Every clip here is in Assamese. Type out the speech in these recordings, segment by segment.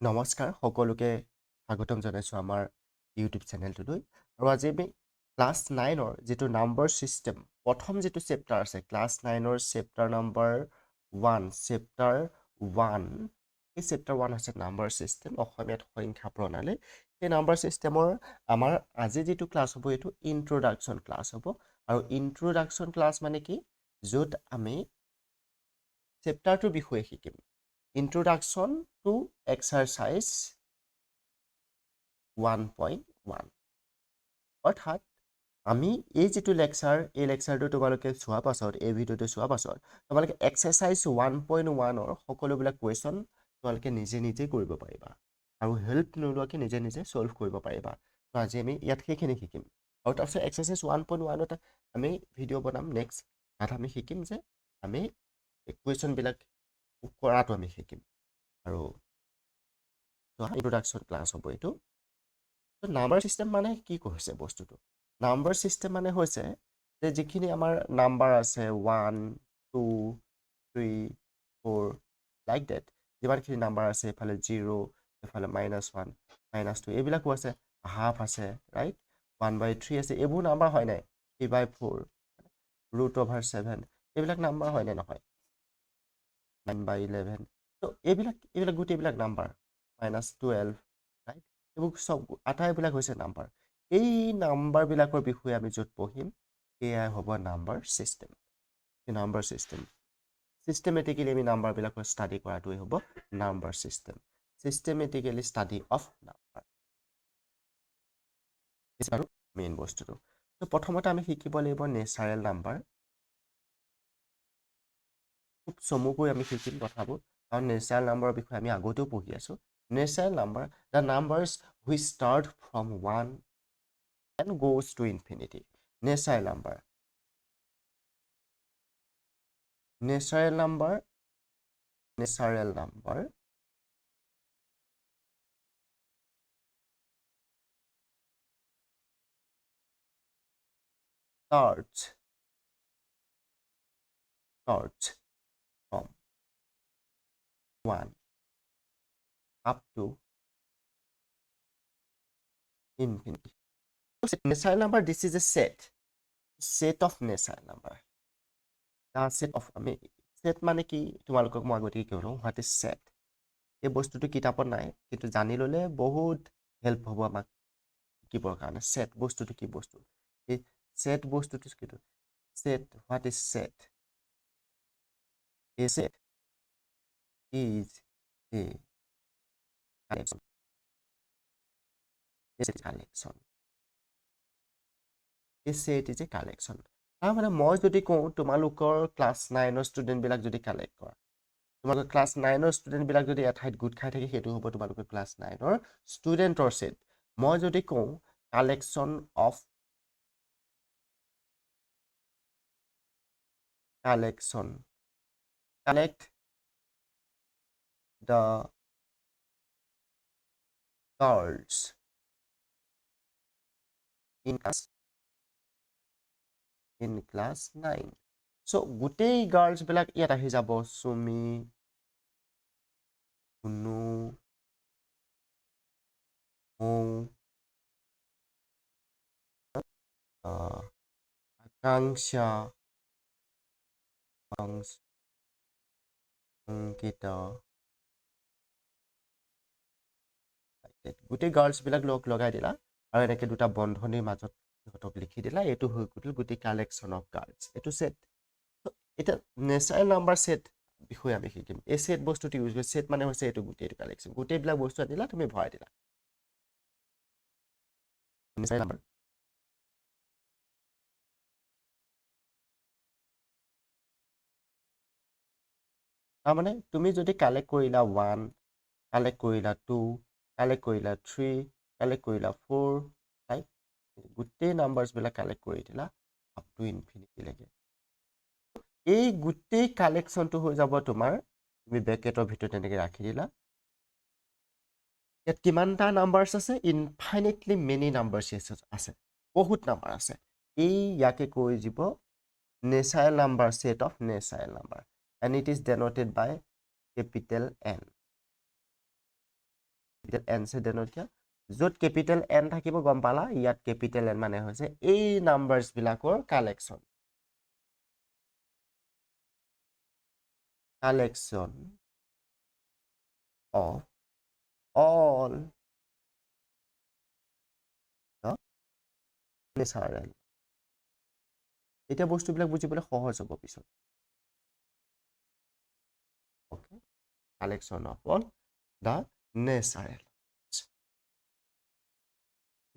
নমস্কাৰ সকলোকে স্বাগতম জনাইছোঁ আমাৰ ইউটিউব চেনেলটোলৈ আৰু আজি আমি ক্লাছ 9ৰ যিটো নাম্বাৰ ছিষ্টেম প্ৰথম যিটো চেপ্টাৰ আছে ক্লাছ 9ৰ চেপ্টাৰ নাম্বাৰ 1 চেপ্টাৰ 1 এই চেপ্টাৰ 1 হৈছে নাম্বাৰ ছিষ্টেম অসমীয়াত সংখ্যা প্ৰণালী এই নাম্বাৰ ছিষ্টেমৰ আমাৰ আজি যিটো ক্লাছ হ'ব এইটো ইন্ট্ৰডাকশ্যন ক্লাছ হ'ব আৰু ইন্ট্ৰডাকশ্যন ক্লাছ মানে কি য'ত আমি চেপ্টাৰটোৰ বিষয়ে শিকিম ইন্ট্ৰডাকশ্যন টু এক্সাৰচাইজ 1.1 অৰ্থাৎ আমি এই যিটো লেকচাৰ এই লেকচাৰটো তোমালোকে চোৱাৰ পাছত এই ভিডিঅ'টো চোৱাৰ পাছত তোমালোকে এক্সাৰচাইজ 1.1ৰ সকলোবিলাক কুৱেশ্যন তোমালোকে নিজে নিজে কৰিব পাৰিবা আৰু হেল্প নোলোৱাকৈ নিজে নিজে ছল্ভ কৰিব পাৰিবা তো আজি আমি ইয়াত সেইখিনি শিকিম আৰু তাৰপিছত এক্সাৰচাইজ 1.1ত আমি ভিডিঅ' বনাম নেক্সট তাত আমি শিকিম যে আমি কুৱেশ্যনবিলাক কৰাটো আমি শিকিম আৰু ইন্ট্ৰডাকশ্যন ক্লাছ হ'ব এইটো নাম্বাৰ ছিষ্টেম মানে কি কৈছে বস্তুটো নাম্বাৰ ছিষ্টেম মানে হৈছে যে যিখিনি আমাৰ নাম্বাৰ আছে 1 2 3 4 লাইক ডেট যিমানখিনি নাম্বাৰ আছে এইফালে 0 এইফালে -1 -2 এইবিলাকো আছে হাফ আছে ৰাইট 1/3 আছে এইবোৰ নাম্বাৰ হয় নাই 3/4 √7 এইবিলাক নাম্বাৰ হয় নে নহয় 9/11 তো এইবিলাক গোটেইবিলাক নাম্বাৰ -12 ৰাইট এইবোৰ চব আটাইবিলাক হৈছে নাম্বাৰ এই নাম্বাৰবিলাকৰ বিষয়ে আমি য'ত পঢ়িম এয়াই হ'ব number system number system systematically আমি নাম্বাৰবিলাকৰ ষ্টাডি কৰাটোৱে হ'ব number system systematically study of number আৰু মেইন বস্তুটো তো প্ৰথমতে আমি শিকিব লাগিব নেচাৰেল নাম্বাৰ খুব চমুকৈ আমি শিকিম কথাবোৰ কাৰণ নেচাৰেল নাম্বাৰৰ বিষয়ে আমি আগতেও পঢ়ি আছোঁ natural number the numbers which start from 1 and goes to infinity natural number starts from 1 up to infinity natural number this is a set of natural number set of আমি set মানে কি তোমালোকক মই আগতে কি ক'লো হোৱাট ইজ set এই বস্তুটো কিতাপত নাই কিন্তু জানি ল'লে বহুত হেল্প হ'ব আমাক শিকিবৰ কাৰণে set বস্তুটো কি বস্তু এই set বস্তুটো কিটো set what is set a set is a collection a set is a collection তাৰমানে মই যদি কওঁ তোমালোকৰ ক্লাছ 9ৰ ষ্টুডেণ্টবিলাক যদি কালেক্ট কৰা তোমালোকৰ ক্লাছ 9ৰ ষ্টুডেণ্টবিলাক যদি এঠাইত গোট খাই থাকে সেইটো হ'ব তোমালোকৰ ক্লাছ 9ৰ ষ্টুডেণ্টৰ ছেট মই যদি কওঁ collection of collect the girls in class 9 so গোটেই গাৰ্লছ বিলাক ইয়াত আহি যাব সুমি মুনু আকাংক্ষা অংকিতা গোটেই গাৰ্লছ বিলাক লগাই দিলা আৰু এনেকে দুটা বন্ধনীৰ মাজত সিহঁতক লিখি দিলা এইটো হৈ গ'ল গোটেই কালেকশ্যন অফ গাৰ্লছ এইটো ছেট এতিয়া নেচাৰেল নাম্বাৰ ছেট বিষয়ে আমি শিকিম এই ছেট বস্তুটো ইউজ কৰি ছেট মানে হৈছে এইটো গোটেইটো কালেকশ্যন গোটেইবিলাক বস্তু আনিলা তুমি ভৰাই দিলা নেচাৰেল নাম্বাৰ তাৰমানে তুমি যদি কালেক্ট কৰিলা 1 কালেক্ট কৰিলা 2 কালেক্ট কৰিলা 3 কালেক্ট কৰিলা 4 ৰাইট গোটেই নাম্বাৰছবিলাক কালেক্ট কৰি দিলা আপ টু ইনফিনিটিলৈকে এই গোটেই কালেকশ্যনটো হৈ যাব তোমাৰ তুমি ব্ৰেকেটৰ ভিতৰত এনেকৈ ৰাখি দিলা ইয়াত কিমানটা নাম্বাৰছ আছে ইনফাইনিটলি মেনি নাম্বাৰছ আছে বহুত নাম্বাৰ আছে এই ইয়াকে কৈ দিব natural number set of natural number and it is denoted by capital N N আছে দেন এতিয়া য'ত কেপিটেল এন থাকিব গম পালা ইয়াত কেপিটেল এন মানে হৈছে এই নাম্বাৰছ বিলাকৰ collection of all the natural এতিয়া বস্তুবিলাক বুজিবলৈ সহজ হ'ব পিছত okay collection of all the natural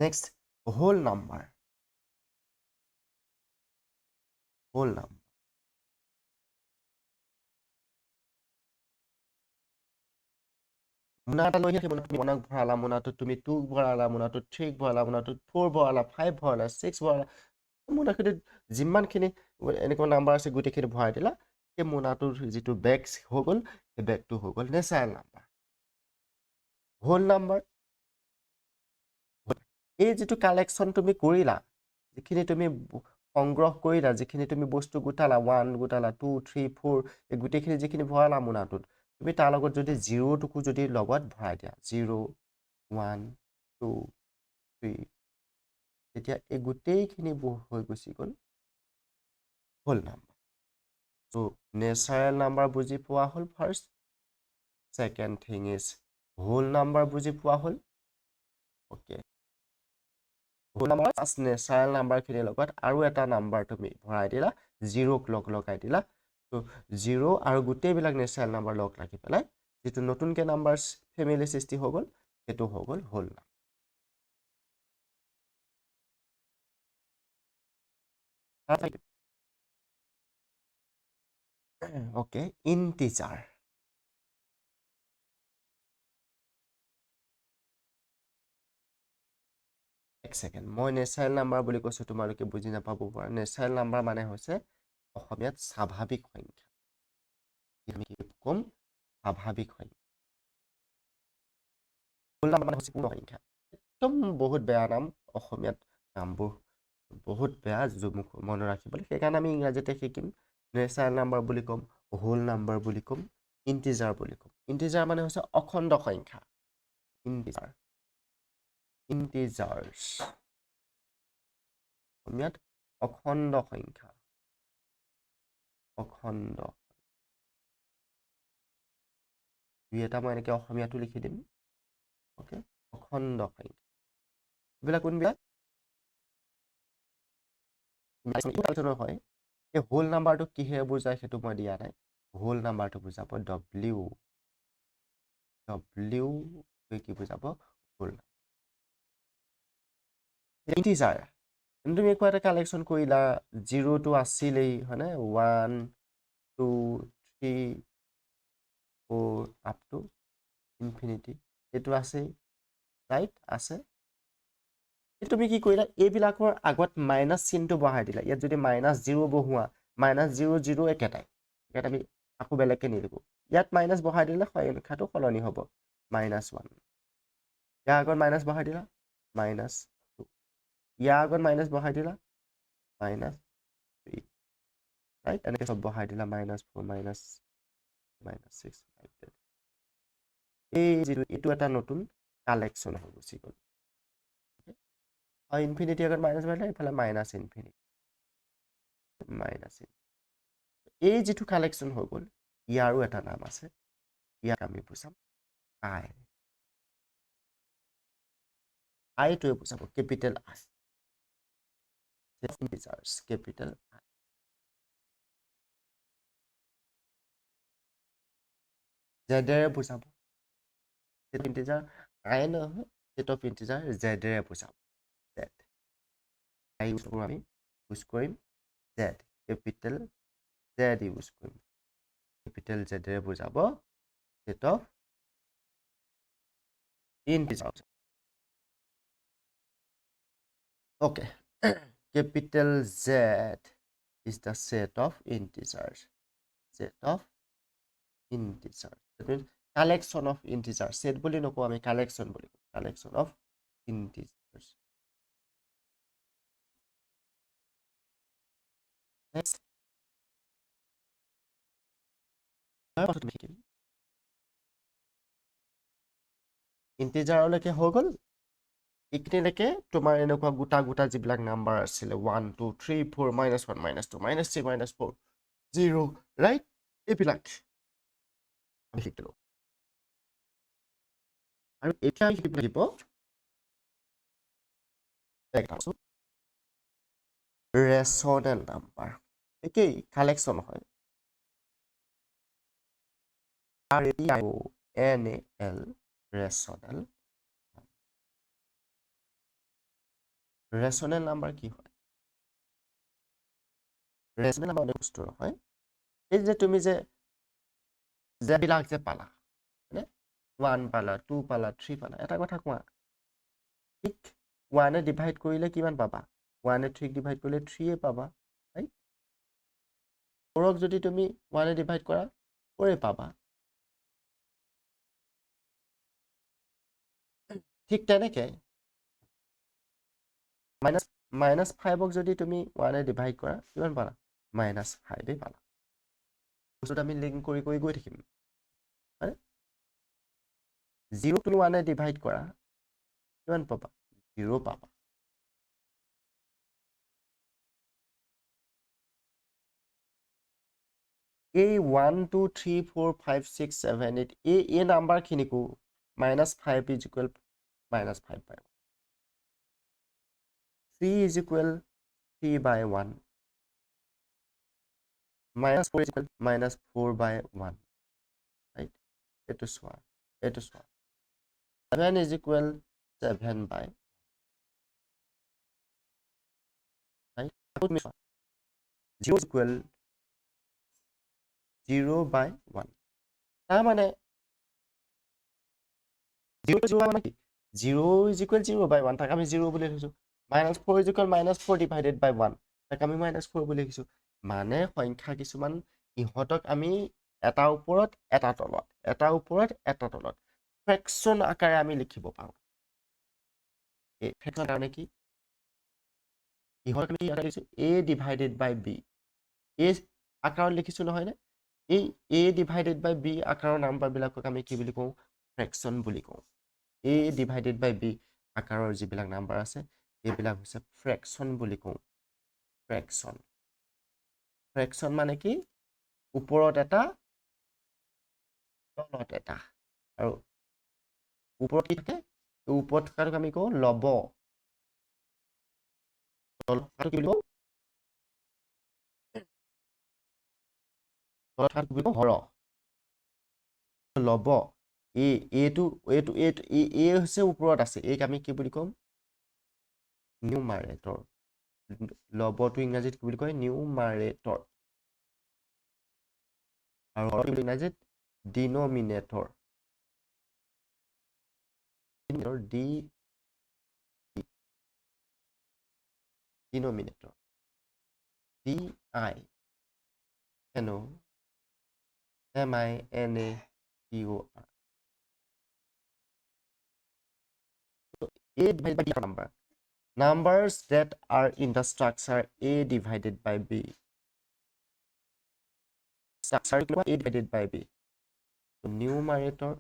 next whole number মোনা এটা লৈ আহিলে তুমি 1 ভৰালা মোনাটোত তুমি 2 ভৰালা মোনাটোত 3 ভৰালা মোনাটোত 4 ভৰালা 5 ভৰালা 6 ভৰালা মোনাখিনিত যিমানখিনি এনেকুৱা নাম্বাৰ আছে গোটেইখিনি ভৰাই দিলা সেই মোনাটোৰ যিটো বেগ হৈ গ'ল সেই বেগটো হৈ গ'ল নেচাৰেল নাম্বাৰ হোল নাম্বাৰ এই যিটো কালেকশ্যন তুমি কৰিলা যিখিনি তুমি সংগ্ৰহ কৰিলা যিখিনি তুমি বস্তু গোটালা 1 গোটালা 2 3 4 এই গোটেইখিনি যিখিনি ভৰালা মোনাটোত তুমি তাৰ লগত যদি 0 টুকু যদি লগত ভৰাই দিয়া 0 1 2 3 তেতিয়া এই গোটেইখিনি হৈ গুচি গ'ল whole number so natural number বুজি পোৱা হ'ল first second thing is whole number বুজি পোৱা হ'ল okay whole number plus natural নাম্বাৰখিনিৰ লগত আৰু এটা নাম্বাৰ তুমি ভৰাই দিলা 0 লগাই দিলা তো 0 আৰু গোটেইবিলাক নেচাৰেল নাম্বাৰ লগ লাগি পেলাই যেটো নতুনকে নাম্বাৰ ফেমিলি সৃষ্টি হৈ গ'ল সেইটো হৈ গ'ল হোল নাম্বাৰ ওকে ইন্টিজাৰ এক সেকেন্ড মই নেচাৰেল নাম্বাৰ বুলি কৈছো তোমালোকে বুজি নাপাব পাৰা নেচাৰেল নাম্বাৰ মানে হৈছে অসমীয়াত স্বাভাৱিক সংখ্যা আমি কি কম স্বাভাৱিক সংখ্যা হোল নাম্বাৰ মানে হৈছে পূৰ্ণ সংখ্যা একদম বহুত বেয়া নাম অসমীয়াত নামবোৰ বহুত বেয়া মনত ৰাখিবলৈ সেইকাৰণে আমি ইংৰাজীতে শিকিম নেচাৰেল নাম্বাৰ বুলি ক'ম হোল নাম্বাৰ বুলি ক'ম ইন্টিজাৰ বুলি ক'ম ইন্টিজাৰ মানে হৈছে অখণ্ড সংখ্যা ইন্টিজাৰ্ছ অসমীয়াত অখণ্ড সংখ্যা অখণ্ড দুই এটা মই এনেকৈ অসমীয়াটো লিখি দিম ওকে অখণ্ড সংখ্যা এইবিলাক কোনবিলাক হয় এই হোল নাম্বাৰটো কিহে বুজায় সেইটো মই দিয়া নাই হোল নাম্বাৰটো বুজাব ডব্লিউ কি বুজাব হোল ইন্টিজাৰ তুমি একো এটা কালেকশ্যন কৰিলা 0 টো আছিলেই হয়নে 1 2 3 4 আপ টু ইনফিনিটি এইটো আছেই ৰাইট আছে তুমি কি কৰিলা এইবিলাকৰ আগত মাইনাছ চিনটো বহাই দিলা ইয়াত যদি -0 বহোৱা -0 একেটাই ইয়াত আমি আকৌ বেলেগকে নিলিখো ইয়াত মাইনাছ বহাই দিলে সংখ্যাটো সলনি হ'ব -1 ইয়াৰ আগত মাইনাছ বহাই দিলা -2 ইয়াৰ আগত মাইনাছ বহাই দিলা -3 ৰাইট এনেকৈ চব বহাই দিলা -4 -6 এই যিটো এইটো এটা নতুন কালেকশ্যন হৈ গুচি গ'ল ইনফিনিটি আগত মাইনাছ বহাই দিলা এইফালে মাইনাছ ইনফিনিটি এই যিটো কালেকশ্যন হৈ গ'ল ইয়াৰো এটা নাম আছে ইয়াক আমি বুজাম আইটোৱে বুজাব কেপিটেল আই কেপিটেল আই জেডেৰে বুজাব ইন্টিজাৰ আই নহয় সেট অফ ইন্টিজাৰ জেডেৰে বুজাব জেড আই ইউজ কৰোঁ আমি ইউজ কৰিম জেড কেপিটেল জেড ইউজ কৰিম কেপিটেল জেডেৰে বুজাব set of integer okay capital Z is the set of integers that means collection of integers set boli noko ami collection boli collection of integers next ইন্টিজাৰলৈকে হৈ গ'ল এইখিনিলৈকে তোমাৰ এনেকুৱা গোটা যিবিলাক নাম্বাৰ আছিলে 1 2 3 4 -1 -2 -3 -4 0 ৰাইট এইবিলাক আমি শিকিলো আৰু এতিয়া আমি শিকিব লাগিব ৰেচনেল নাম্বাৰ একেই কালেকশ্যন হয় RATIONAL ৰেচনেল নাম্বাৰ কি হয় ৰেচনেল নাম্বাৰ অনেক বস্তু হয় এই যে তুমি যে বিলাক যে পালা হয়নে 1 পালা 2 পালা 3 পালা এটা কথা কোৱা ঠিক 1 এ ডিভাইড কৰিলে কিমান পাবা 1 এ 3 ডিভাইড কৰিলে 3 এ পাবা ৰাইট 4ক যদি তুমি 1 এ ডিভাইড কৰা 4 এ পাবা ঠিক তেনেকে -5ক যদি তুমি 1 এ ডিভাইড কৰা কিমান পালা -5 এ পালা বস্তুটো আমি লিংক কৰি গৈ থাকিম হয় 0 তুমি 1 এ ডিভাইড কৰা কিমান পাবা 0 পাবা এই 1 2 3 4 5 6 7 8 এই নাম্বাৰখিনিকো -5 is equal -5 by 1 3 is equal 3 by 1 -4 is equal -4 by 1 right এইটো চোৱা 7 is equal 7 by right 0 is equal 0 by 1 তাৰ মানে 0 মানে কি 0 is equal 0 by 1 তাক আমি 0 বুলি লিখিছো -4 is equal -4 divided by 1 তাক আমি -4 বুলি লিখিছো মানে সংখ্যা কিছুমান ইহঁতক আমি এটা ওপৰত এটা তলত এটা ওপৰত এটা তলত ফ্ৰেকশন আকাৰে আমি লিখিব পাৰো এই ফ্ৰেকশন কাৰণে কি ইহঁতক আমি কি লিখিছো a divided by b a আকাৰত লিখিছো নহয় নে এই a divided by b আকাৰৰ নাম্বাৰবিলাকক আমি কি বুলি কওঁ ফ্ৰেকশন বুলি কওঁ a divided by b আকাৰৰ যিবিলাক নাম্বাৰ আছে এইবিলাক হৈছে ফ্ৰেকশন বুলি কওঁ ফ্ৰেকশন মানে কি ওপৰত এটা তলত এটা আৰু ওপৰত কি থাকে ওপৰত থকাটোক আমি কওঁ লব তলত থকাটো কি বুলি কওঁ তলত থকাটো কি বুলি কওঁ হৰ লব এইটো হৈছে ওপৰত আছে এইক আমি কি বুলি ক'ম নিউমাৰেটৰ লবটো ইংৰাজীত কি বুলি কয় নিউমাৰেটৰ আৰু ইংৰাজীত denominator denominator DINOMINATOR A divided by B number numbers that are in the structure A divided by B structure A divided by B so numerator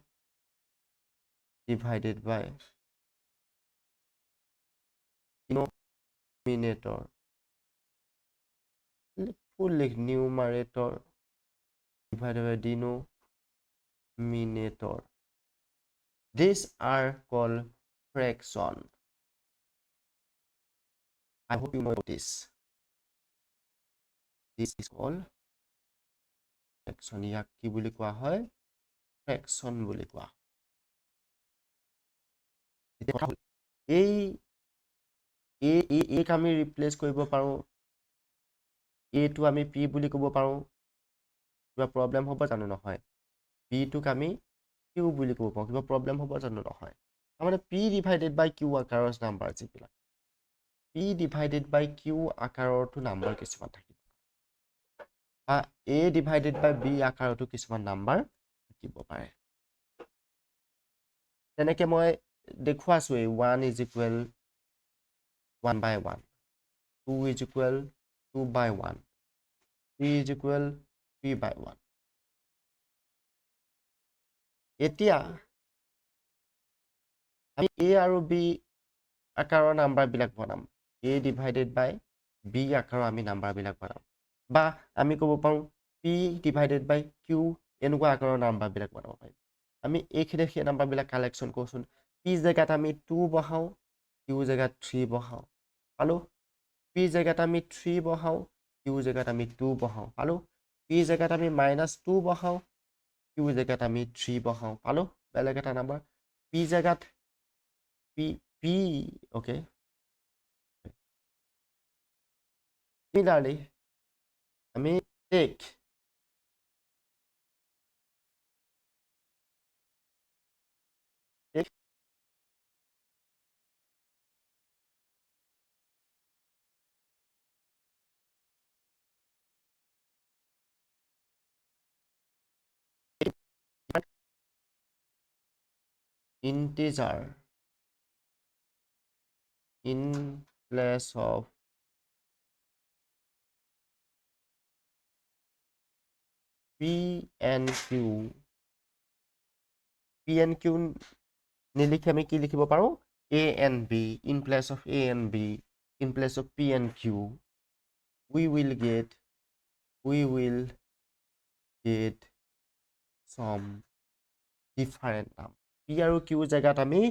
divided by denominator full numerator divided by denominator these are called fraction I hope you know this is called fraction ইয়াক কি বুলি কোৱা হয় fraction বুলি কোৱা এইক আমি ৰিপ্লেচ কৰিব পাৰো এইটো আমি p বুলি ক'ব পাৰো কিবা প্ৰবলেম হ'ব জানো নহয় p টোক আমি q বুলি ক'ব পাৰো কিবা প্ৰবলেম হ'ব জানো নহয় মানে p divided by q আকাৰৰ নাম্বাৰ যিবিলাক p divided by q আকাৰৰটো নাম্বাৰ কিছুমান থাকিব বা a divided by b আকাৰতো কিছুমান নাম্বাৰ থাকিব পাৰে তেনেকে মই দেখুৱাছো এই 1 is equal 1 by 1 2 is equal 2 by 1 3 is equal 3 by 1 এতিয়া আমি a আৰু b আকাৰৰ নাম্বাৰবিলাক বনাম a ডিভাইডেড বাই b আকাৰৰ আমি নাম্বাৰবিলাক বনাম বা আমি ক'ব পাৰোঁ p ডিভাইডেড বাই q এনেকুৱা আকাৰৰ নাম্বাৰবিলাক বনাব পাৰিম আমি এইখিনিত সেই নাম্বাৰবিলাক কালেকশ্যন কৰোঁচোন p জেগাত আমি 2 বহাওঁ q জেগাত 3 বহাওঁ পালোঁ p জেগাত আমি 3 বহাওঁ q জেগাত আমি 2 বহাওঁ পালোঁ p জেগাত আমি -2 বহাওঁ q জেগাত আমি 3 বহাওঁ পালোঁ বেলেগ এটা নাম্বাৰ p জেগাত p okay similarly আমি take integer in place of p and q নিলিখি আমি কি লিখিব পাৰোঁ a and b in place of a and b in place of p and q we will get some different number p আৰু q জেগাত আমি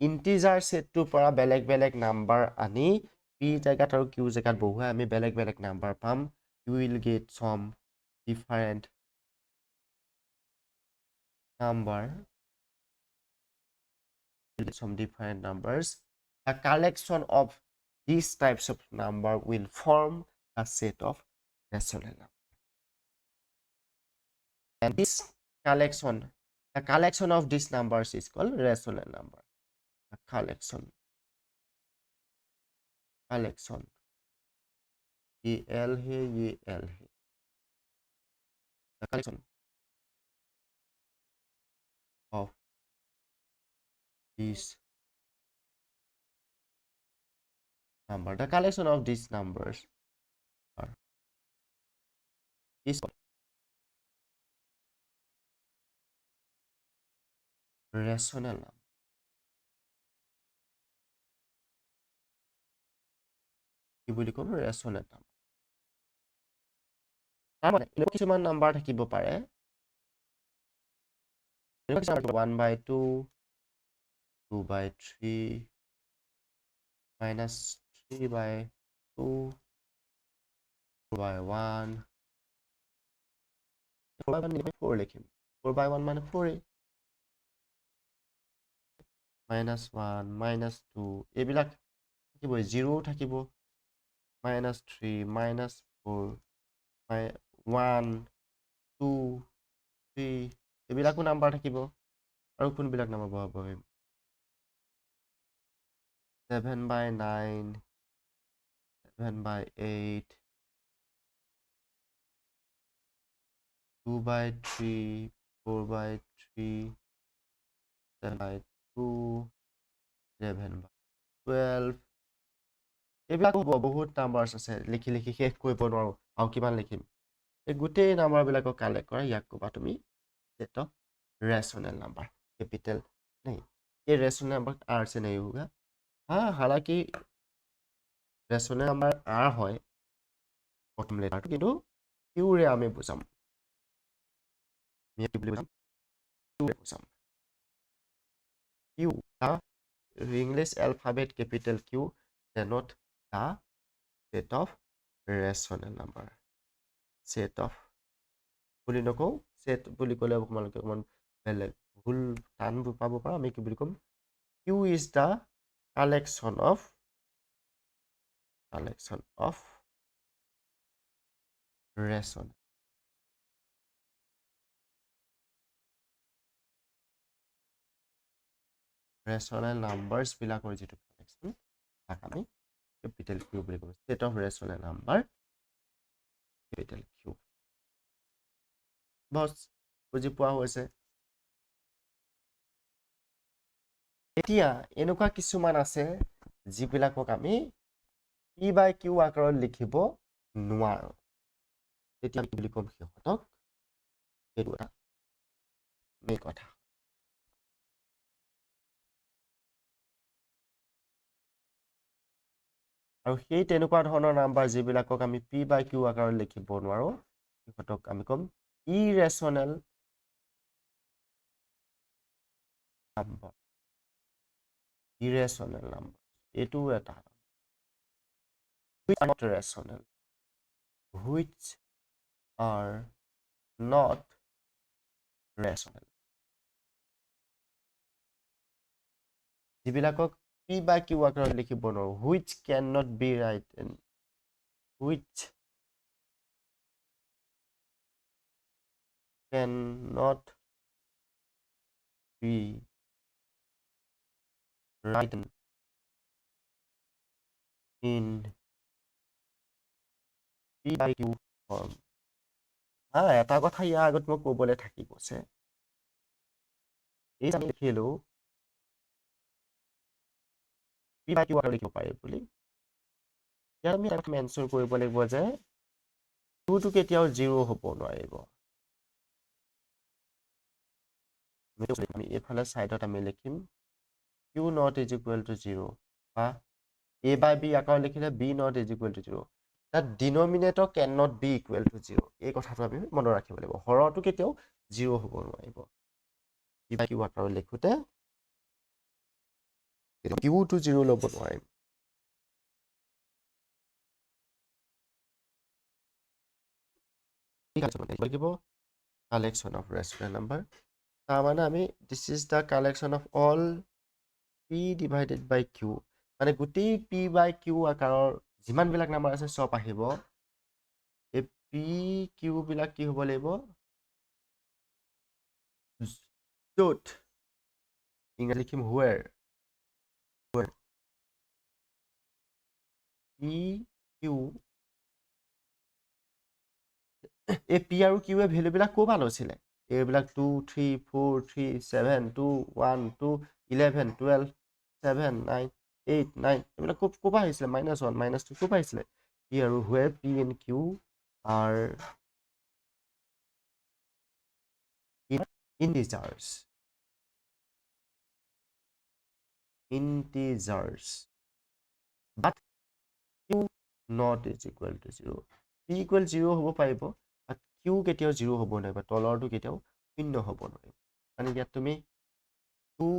ইন্টিজাৰ সেটটোৰ পৰা বেলেগ বেলেগ নাম্বাৰ আনি p জেগাত আৰু q জেগাত বহুৱাই আমি বেলেগ বেলেগ নাম্বাৰ পাম you will get some different numbers a collection of these types of number will form a set of rational number and this collection the collection of these numbers is called rational number a collection ये L है ये L है the collection of these number the collection of these numbers are is called rational number কি বুলি ক'ম rational number তাৰ মানে এনেকুৱা কিছুমান নাম্বাৰ থাকিব পাৰে 1/2 2/3 -3/2 4/1 4/1 লিখিম 4/1 মানে 4 -1 -2 এইবিলাক থাকিব 0 থাকিব -3 -4 1 2 3 এইবিলাকো নাম্বাৰ থাকিব আৰু কোনবিলাক নাম্বাৰ বহাব পাৰিম 7/9 7/8 2/3 4/3 7/2 11/12 এইবিলাক বহুত নাম্বাৰছ আছে লিখি লিখি শেষ কৰিব নোৱাৰো আৰু কিমান লিখিম এই গোটেই নাম্বাৰবিলাকক কালেক্ট কৰা ইয়াক ক'বা তুমি set of rational number capital नहीं ये रैशनल नंबर आर से नहीं होगा हाँ हालांकि रैशनल नंबर आर হয় প্রথম লেটারটো কিন্তু কিউ ৰে আমি বুজাম কি বুলি বুজাম কিউ ৰে বুজাম Q the English alphabet capital Q denote the set of rational number set of বুলি নকওঁ set বুলি ক'লে আপোনালোকে অকমান বেলেগ ভুল টান পাব পাৰা আমি কি বুলি ক'ম Q is the collection of rational numbers বিলাকৰ যিটো collection তাক আমি capital Q বুলি ক'ম set of rational number capital Q বস বুজি পোৱা হৈছে এতিয়া এনেকুৱা কিছুমান আছে যিবিলাকক আমি p by q আকাৰত লিখিব নোৱাৰো তেতিয়া কি বুলি ক'ম সিহঁতক এইটো এটা মেইন কথা আৰু সেই তেনেকুৱা ধৰণৰ নাম্বাৰ যিবিলাকক আমি পি বাই কিউ আকাৰত লিখিব নোৱাৰো সিহঁতক আমি ক'ম ইৰেচনেল নাম্বাৰ। ইৰেচনেল নাম্বাৰ এইটো এটা which are not rational, which are not rational, যিবিলাকক পি বা কিউ আকাৰত লিখিব নোৱাৰো which cannot be written, which cannot be written in P by Q form. এটা কথা ইয়াৰ আগত মই ক'বলৈ থাকি গৈছে এই আমি লিখিলো P by Q আকাৰত লিখিব পাৰি বুলি ইয়াত আমি এটা মেনশ্যন কৰিব লাগিব যে Q টো কেতিয়াও 0 হ'ব নোৱাৰিব আমি এইফালে সাইডত আমি লিখিম Q not is equal to 0 বা A by B আকাৰত লিখিলে B not is equal to 0 that denominator cannot be equal to 0 এই কথাটো আমি মনত ৰাখিব লাগিব হৰটো কেতিয়াও 0 হ'ব নোৱাৰিব P by Q আকাৰত লিখোতে Q টো 0 ল'ব নোৱাৰিম collection of rational number তাৰমানে আমি this is the collection of all P divided by Q মানে গোটেই P by Q আকাৰৰ যিমানবিলাক নাম্বাৰ আছে সব আহিব এই P Q বিলাক কি হ'ব লাগিব য'ত ইংৰাজী লিখিম where P Q এই P আৰু Q এ ভ্যালু বিলাক ক'ৰ পৰা লৈছিলে এইবিলাক 2 3 4 3 7 2 1 2 11 12 7 9 8 9 এইবিলাক ক'ৰ পৰা আহিছিলে -1 -2 ক'ৰ পৰা আহিছিলে P আৰু where P and Q are integers but Q not is equal to 0 P equal 0 হ'ব পাৰিব but Q কেতিয়াও 0 হ'ব নোৱাৰিব তলৰটো কেতিয়াও 0 হ'ব নোৱাৰিব মানে ইয়াত তুমি 2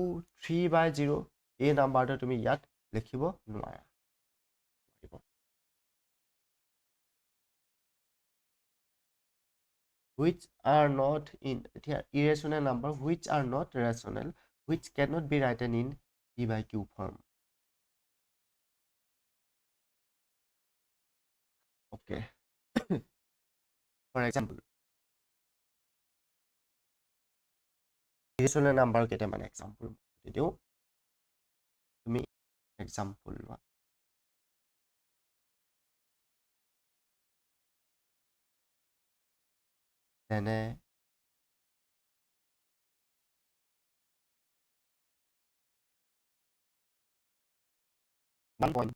3 by 0 এই নাম্বাৰটো তুমি ইয়াত লিখিব নোৱাৰা which are not in irrational number which are not rational which cannot be written in P by Q form okay for example irrational number কেইটামান example দিও তুমি example লোৱা যেনে 1.01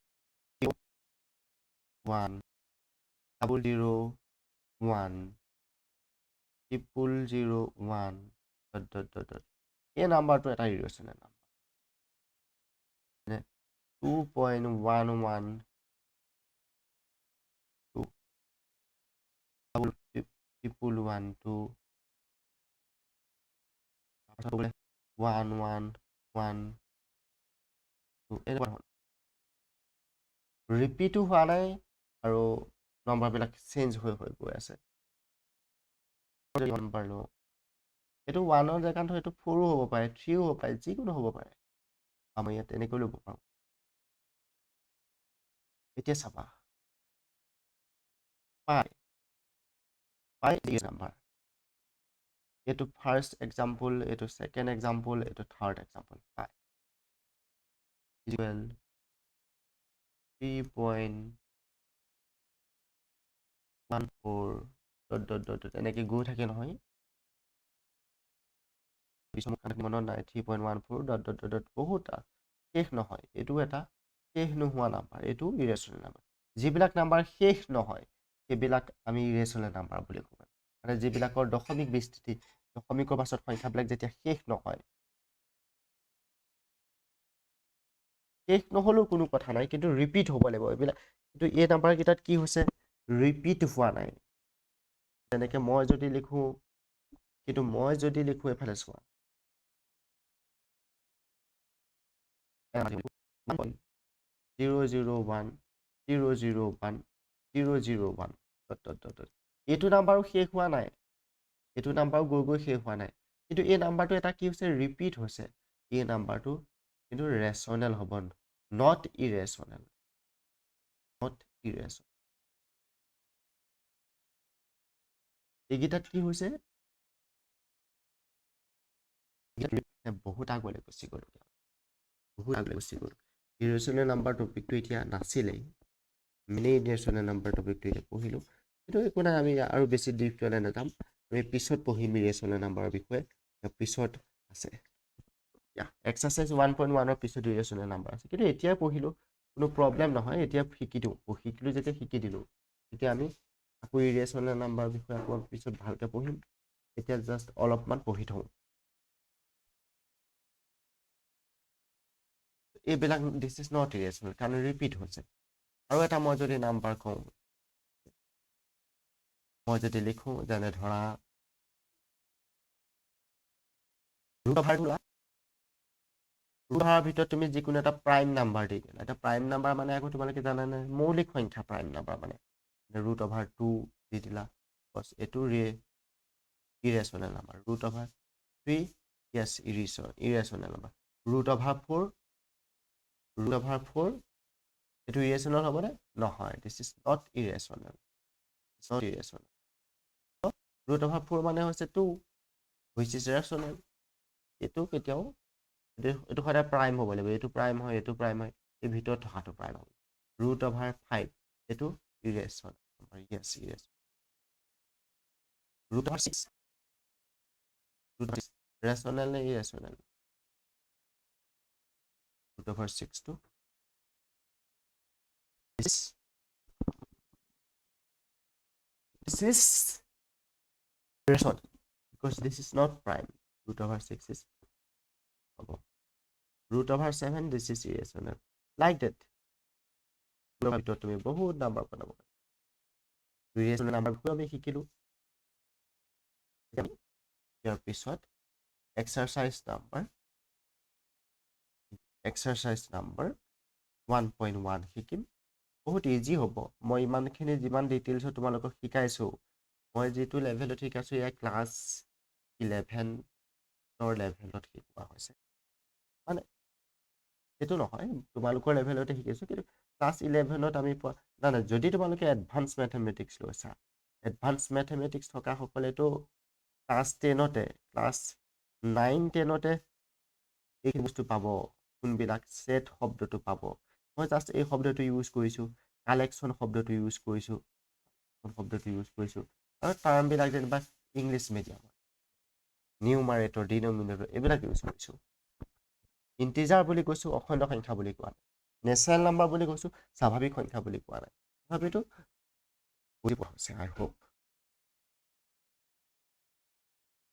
001 001 এই নাম্বাৰটো এটা ইৰেচনেল নাম্বাৰ 2.11 ৰিপিটো হোৱা নাই আৰু নম্বৰবিলাক চেঞ্জ হৈ গৈ আছে নম্বৰ লো এইটো 1ৰ জেগাত হয়তো 4 হ'ব পাৰে 3 হ'ব পাৰে যিকোনো হ'ব পাৰে আমি ইয়াত এনেকৈ ল'ব পাৰোঁ এতিয়া চাবা পাই এই নাম্বাৰ এইটো ফাৰ্ষ্ট এক্সাম্পল এইটো সেকেন্ড এক্সাম্পল এইটো থাৰ্ড এক্সাম্পল পাই ইকুৱেল 3.14 এনেকৈ গৈ থাকে নহয় মনত নাই 3.14 বহুত শেষ নহয় এইটো এটা শেষ নোহোৱা নাম্বাৰ এইটো ইৰেচনেল নাম্বাৰ যিবিলাক নাম্বাৰ শেষ নহয় সেইবিলাক আমি ইৰেচনেল নাম্বাৰ বুলি কওঁ মানে যিবিলাকৰ দশমিক বিস্তৃতি দশমিকৰ পাছত সংখ্যাবিলাক যেতিয়া শেষ নহয় শেষ নহ'লেও কোনো কথা নাই, কিন্তু ৰিপিট হ'ব লাগিব এইবিলাক। কিন্তু এই নাম্বাৰকেইটাত কি হৈছে, ৰিপিট হোৱা নাই। তেনেকৈ মই যদি লিখোঁ, কিন্তু মই যদি লিখোঁ এইফালে চোৱা, 001 001 001 এইটো নাম্বাৰো শেষ হোৱা নাই, এইটো নাম্বাৰো গৈ শেষ হোৱা নাই, কিন্তু এই নাম্বাৰটো এটা কি হৈছে, ৰিপিট হৈছে। এই নাম্বাৰটো কিন্তু ৰেচনেল হ'ব, নট ইৰেচনেল, নট ইৰেচনেল। এইকেইটাত কি হৈছে, বহুত আগলৈ গুচি গ'ল, বহুত আগলৈ গুচি গ'ল। ইৰেচনেল নাম্বাৰ টপিকটো এতিয়া নাছিলেই, ইৰেচনেল নাম্বাৰ টপিকটো এতিয়া পঢ়িলোঁ, কিন্তু একো নাই, আমি আৰু বেছি ডিপলৈ নাযাম, আমি পিছত পঢ়িম ইৰেচনেল নাম্বাৰৰ বিষয়ে, পিছত আছে। এক্সাৰচাইজ 1.1ৰ পিছত ইৰেচনেল নাম্বাৰ আছে, কিন্তু এতিয়াই পঢ়িলোঁ, কোনো প্ৰব্লেম নহয়, এতিয়া শিকি দিওঁ, শিকিলোঁ যেতিয়া শিকি দিলোঁ, এতিয়া আমি আকৌ ইৰেচনেল নাম্বাৰৰ বিষয়ে আকৌ পিছত ভালকৈ পঢ়িম, এতিয়া জাষ্ট অলপমান পঢ়ি থওঁ। এইবিলাক দিছ ইজ নট ইৰেচনেল, কাৰণ ৰিপিট হৈছে। আৰু এটা মই যদি নাম্বাৰ কওঁ, মই যদি লিখোঁ, যেনে ধৰা ৰুট অভাৰৰ ভিতৰত তুমি যিকোনো এটা প্ৰাইম নাম্বাৰ দি দিলা, এটা প্ৰাইম নাম্বাৰ মানে আকৌ তোমালোকে জানানে, মৌলিক সংখ্যা প্ৰাইম নাম্বাৰ মানে √2 দি দিলা, বছ এইটো ইৰেচনেল নাম্বাৰ। √3 য়েছ ইৰেচনেল নাম্বাৰ। √4 এইটো ইৰেচনেল হ'বনে? নহয়, দিছ ইজ নট ইৰেচনেল, নট ইৰেচনেল। √4 মানে হৈছে 2, হুইচ ইজ ৰেচনেল। এইটো কেতিয়াও, এইটো সদায় প্ৰাইম হ'ব লাগিব, এইটো প্ৰাইম হয়, এইটো প্ৰাইম হয়, এই ভিতৰত থকাটো প্ৰাইম হ'ব। √5 এইটো ইৰেচনেল, য়েছ ইৰেচনেল। √6 ৰেচনেল নে ইৰেচনেল? √6 টো this is rational because this is not prime. √6 is √7 this is irrational, like that. ভিতৰত তুমি বহুত নাম্বাৰ বনাব পাৰা, ইৰেচনেল নাম্বাৰটো আমি শিকিলোঁ। ইয়াৰ পিছত এক্সাৰচাইজ নাম্বাৰ 1.1 শিকিম। বহুত ইজি হ'ব, মই ইমানখিনি যিমান ডিটেইলছত তোমালোকক শিকাইছোঁ, মই যিটো লেভেলত শিকাইছোঁ এয়া ক্লাছ 11ৰ লেভেলত শিকোৱা হৈছে, মানে সেইটো নহয়, তোমালোকৰ লেভেলতে শিকিছোঁ, কিন্তু ক্লাছ 11ত আমি নাই, যদি তোমালোকে এডভান্স মেথমেটিক্স লৈছা, এডভান্স মেথমেটিক্স থকাসকলেতো ক্লাছ 10তে, ক্লাছ 9-10তে এইখিনি বস্তু পাব, কোনবিলাক ছেট শব্দটো পাব। মই জাষ্ট এই শব্দটো ইউজ কৰিছোঁ, কালেকশ্যন শব্দটো ইউজ কৰিছোঁ, আৰু টাৰ্মবিলাক যেনিবা ইংলিছ মিডিয়ামত, নিউমাৰেটৰ, ডিনমিনেটৰ এইবিলাক ইউজ কৰিছোঁ। ইণ্টিজাৰ বুলি কৈছোঁ, অখণ্ড সংখ্যা বুলি কোৱা নাই। নেচাৰেল নাম্বাৰ বুলি কৈছোঁ, স্বাভাৱিক সংখ্যা বুলি কোৱা নাই। তথাপিতো বুজি পোৱা হৈছে, আই হোপ।